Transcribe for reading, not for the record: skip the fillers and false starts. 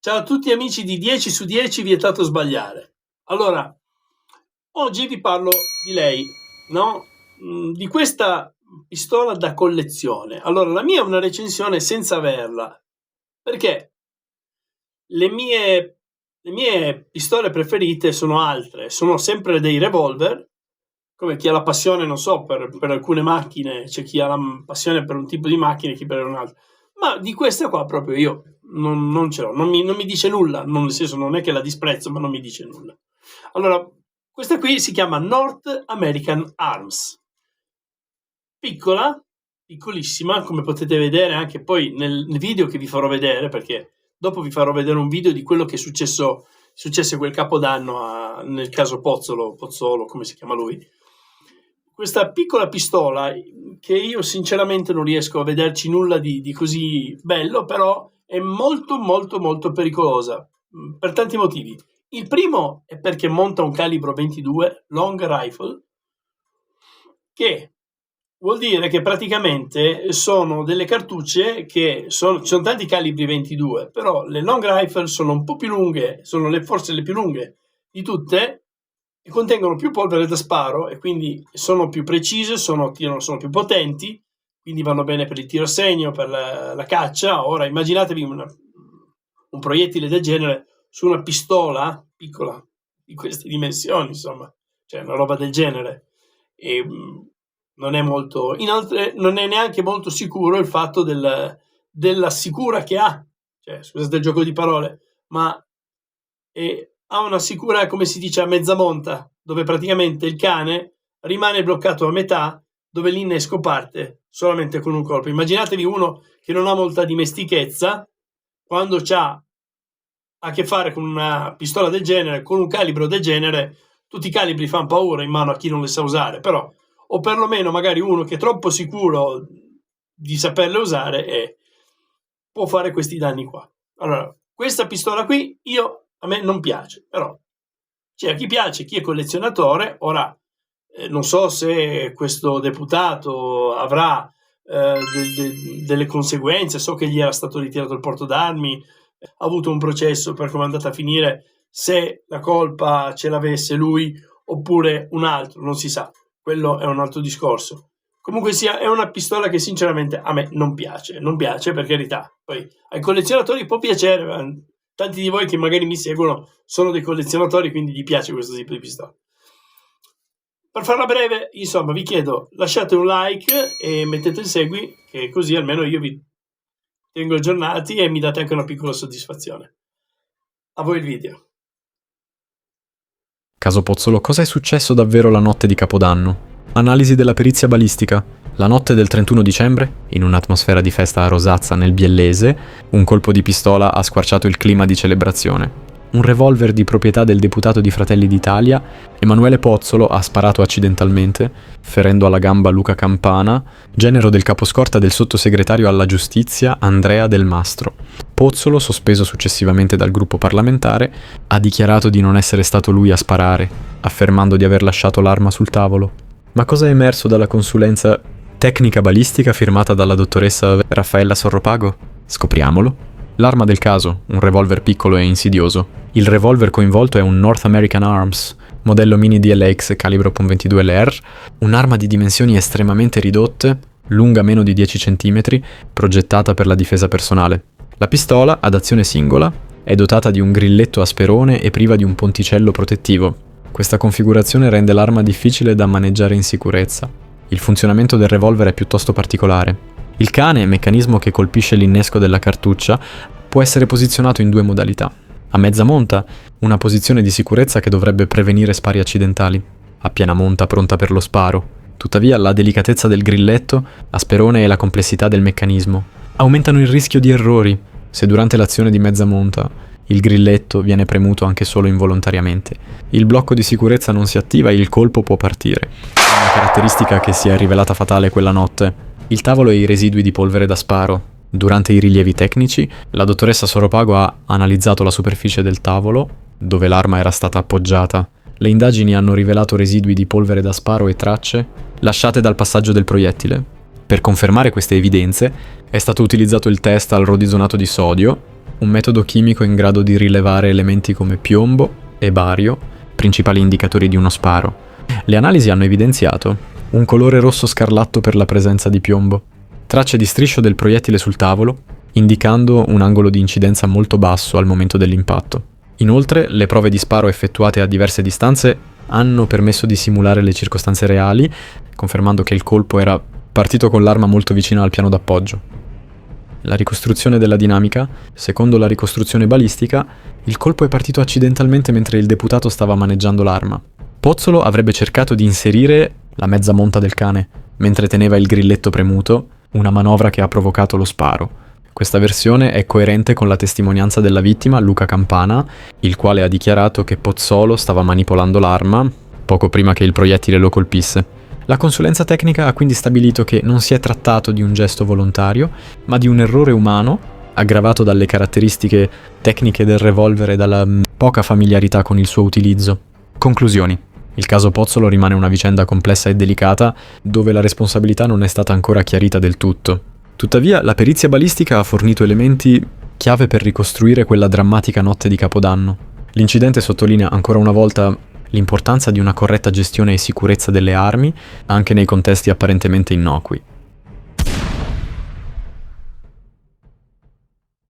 Ciao a tutti amici di 10 su 10 vietato sbagliare. Allora, oggi vi parlo di lei, no? Di questa pistola da collezione. Allora, la mia è una recensione senza averla, perché le mie pistole preferite sono altre, sono sempre dei revolver, come chi ha la passione, non so, per alcune macchine, c'è chi ha la passione per un tipo di macchina e chi per un altro. Ma di questa qua proprio io non ce l'ho, non mi dice nulla, nel senso non è che la disprezzo, ma non mi dice nulla. Allora, questa qui si chiama North American Arms. Piccola, piccolissima, come potete vedere anche poi nel video che vi farò vedere, perché dopo vi farò vedere un video di quello che successe quel capodanno nel caso Pozzolo, come si chiama lui. Questa piccola pistola, che io sinceramente non riesco a vederci nulla di così bello, però è molto molto molto pericolosa, per tanti motivi. Il primo è perché monta un calibro 22 long rifle, che vuol dire che praticamente sono delle cartucce che ci sono tanti calibri 22, però le long rifle sono un po' più lunghe, sono forse le più lunghe di tutte, e contengono più polvere da sparo e quindi sono più precise, sono più potenti, quindi vanno bene per il tiro a segno, per la caccia. Ora immaginatevi un proiettile del genere su una pistola piccola di queste dimensioni, insomma, cioè una roba del genere. E non è neanche molto sicuro il fatto della sicura che ha, cioè scusate il gioco di parole, ma ha una sicura, come si dice, a mezza monta, dove praticamente il cane rimane bloccato a metà, dove l'innesco parte solamente con un colpo. Immaginatevi uno che non ha molta dimestichezza, quando c'ha a che fare con una pistola del genere, con un calibro del genere. Tutti i calibri fanno paura in mano a chi non le sa usare, però, o perlomeno magari uno che è troppo sicuro di saperle usare e può fare questi danni qua. Allora, questa pistola qui a me non piace, però c'è a chi piace, chi è collezionatore. Ora non so se questo deputato avrà delle conseguenze, so che gli era stato ritirato il porto d'armi, ha avuto un processo per come è andata a finire, se la colpa ce l'avesse lui oppure un altro, non si sa, quello è un altro discorso. Comunque sia, è una pistola che sinceramente a me non piace, per carità. Poi ai collezionatori può piacere, ma tanti di voi che magari mi seguono sono dei collezionatori, quindi gli piace questo tipo di pistola. Per farla breve, insomma, vi chiedo, lasciate un like e mettete il segui, che così almeno io vi tengo aggiornati e mi date anche una piccola soddisfazione. A voi il video. Caso Pozzolo, cosa è successo davvero la notte di Capodanno? Analisi della perizia balistica. La notte del 31 dicembre, in un'atmosfera di festa a Rosazza nel Biellese, un colpo di pistola ha squarciato il clima di celebrazione. Un revolver di proprietà del deputato di Fratelli d'Italia, Emanuele Pozzolo, ha sparato accidentalmente, ferendo alla gamba Luca Campana, genero del caposcorta del sottosegretario alla giustizia Andrea Del Mastro. Pozzolo, sospeso successivamente dal gruppo parlamentare, ha dichiarato di non essere stato lui a sparare, affermando di aver lasciato l'arma sul tavolo. Ma cosa è emerso dalla consulenza tecnica balistica firmata dalla dottoressa Raffaella Sorropago? Scopriamolo. L'arma del caso, un revolver piccolo e insidioso. Il revolver coinvolto è un North American Arms, modello mini DLX calibro .22 LR, un'arma di dimensioni estremamente ridotte, lunga meno di 10 cm, progettata per la difesa personale. La pistola, ad azione singola, è dotata di un grilletto a sperone e priva di un ponticello protettivo. Questa configurazione rende l'arma difficile da maneggiare in sicurezza. Il funzionamento del revolver è piuttosto particolare. Il cane, meccanismo che colpisce l'innesco della cartuccia, può essere posizionato in due modalità. A mezza monta, una posizione di sicurezza che dovrebbe prevenire spari accidentali. A piena monta, pronta per lo sparo. Tuttavia, la delicatezza del grilletto, a sperone e la complessità del meccanismo aumentano il rischio di errori se durante l'azione di mezza monta il grilletto viene premuto anche solo involontariamente. Il blocco di sicurezza non si attiva e il colpo può partire. Una caratteristica che si è rivelata fatale quella notte. Il tavolo e i residui di polvere da sparo. Durante i rilievi tecnici, la dottoressa Soropago ha analizzato la superficie del tavolo, dove l'arma era stata appoggiata. Le indagini hanno rivelato residui di polvere da sparo e tracce lasciate dal passaggio del proiettile. Per confermare queste evidenze, è stato utilizzato il test al rodizonato di sodio, un metodo chimico in grado di rilevare elementi come piombo e bario, principali indicatori di uno sparo. Le analisi hanno evidenziato un colore rosso scarlatto per la presenza di piombo, tracce di striscio del proiettile sul tavolo, indicando un angolo di incidenza molto basso al momento dell'impatto. Inoltre, le prove di sparo effettuate a diverse distanze hanno permesso di simulare le circostanze reali, confermando che il colpo era partito con l'arma molto vicina al piano d'appoggio. La ricostruzione della dinamica: secondo la ricostruzione balistica, il colpo è partito accidentalmente mentre il deputato stava maneggiando l'arma. Pozzolo avrebbe cercato di inserire la mezza monta del cane mentre teneva il grilletto premuto, una manovra che ha provocato lo sparo. Questa versione è coerente con la testimonianza della vittima, Luca Campana, il quale ha dichiarato che Pozzolo stava manipolando l'arma poco prima che il proiettile lo colpisse. La consulenza tecnica ha quindi stabilito che non si è trattato di un gesto volontario, ma di un errore umano, aggravato dalle caratteristiche tecniche del revolver e dalla poca familiarità con il suo utilizzo. Conclusioni. Il caso Pozzolo rimane una vicenda complessa e delicata, dove la responsabilità non è stata ancora chiarita del tutto. Tuttavia, la perizia balistica ha fornito elementi chiave per ricostruire quella drammatica notte di Capodanno. L'incidente sottolinea ancora una volta l'importanza di una corretta gestione e sicurezza delle armi, anche nei contesti apparentemente innocui.